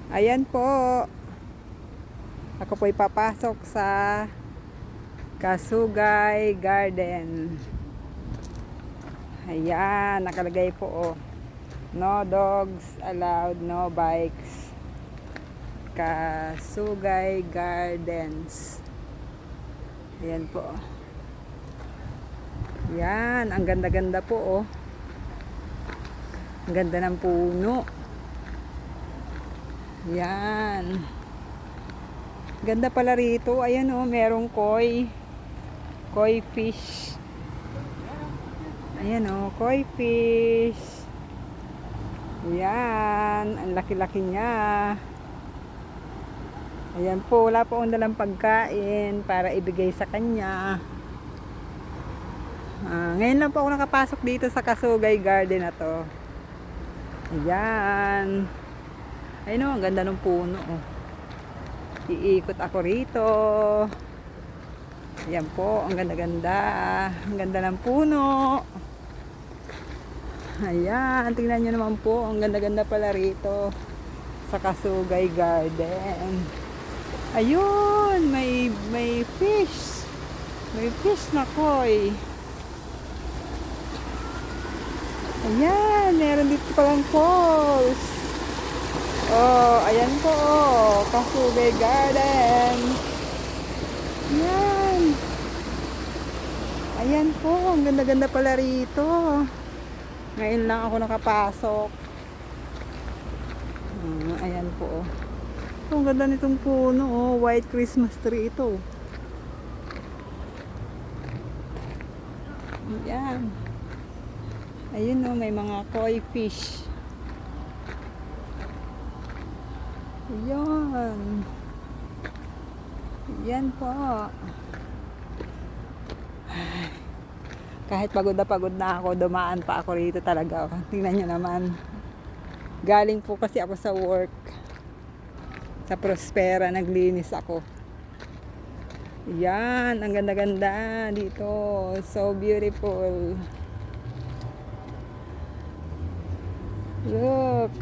Ayan po. Ako po'y papasok sa Kasugay Garden. Ayan, nakalagay po, oh. No dogs allowed, no bikes. Kasugay Gardens. Ayan po. Yan, ang ganda-ganda po, oh. Ang ganda ng puno. Yan. Ganda pala rito. Ayan, oh, merong koi fish. Ayan, oh, koi fish. Yan, ang laki-laki niya. Ayan po, wala po akong dalang pagkain para ibigay sa kanya. Ngayon lang po ako nakapasok dito sa Kasugay Garden na to. Ayan. Ayun, oh, ang ganda ng puno, oh. Iikot ako rito. Ayan po, ang ganda-ganda. Ang ganda ng puno. Ayan, tingnan nyo naman po. Ang ganda-ganda pala rito sa Kasugay Garden. Ayun, may fish. May fish na koi. Ayan, meron dito palang falls. Oh, ayan po, oh, Kasugay Garden. Ayan. Ayan po, ang ganda-ganda pala rito. Ngayon lang ako nakapasok. Ayan po, oh. Ang ganda nitong puno, oh. White Christmas tree ito. Ayan. Ayun, oh, may mga koi fish. Ayan. Ayan po. Kahit pagod na ako, dumaan pa ako rito talaga. Tingnan nyo naman. Galing po kasi ako sa work. Sa Prospera, naglinis ako. Ayan, ang ganda-ganda dito. So beautiful. Look.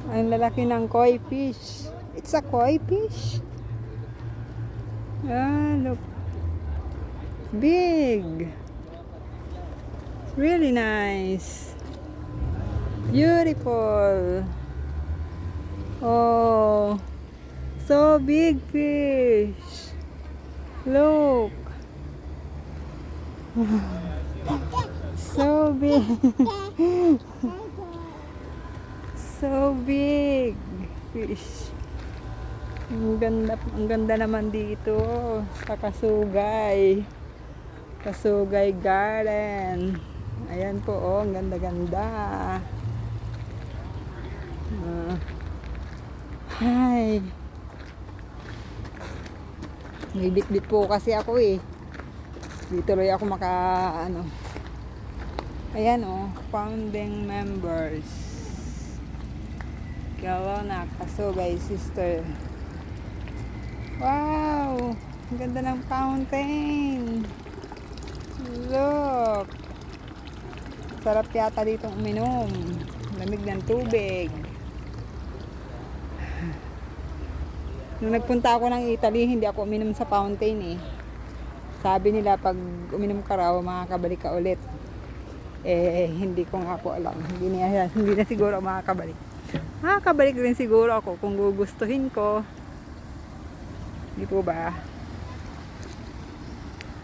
Ang lalaki ng koi fish. It's a koi fish. Look. Big. Really nice. Beautiful. Oh. So big fish. Look. So big. So big fish. Ang ganda naman dito sa Kasugay Garden. Ayan po, oh, ang ganda-ganda. Hi. May bit-bit po kasi ako, eh. Dito rin ako Ayan, oh, founding members. Kelowna Kasugay Sister. Wow! Ang ganda ng fountain. Look! Sarap yata dito uminom. Lamig ng tubig. Nung nagpunta ako ng Italy, hindi ako uminom sa fountain, eh. Sabi nila pag uminom ka raw, makakabalik ka ulit. Eh, hindi ko nga po alam. Hindi na siguro makakabalik. Makakabalik rin siguro ako kung gugustuhin ko. Hindi po ba?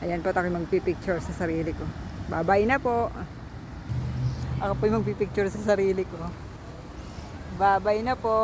Ayan po, tayo magpipicture sa sarili ko. Bye-bye na po. Ako po yung magpipicture sa sarili ko. Bye-bye na po.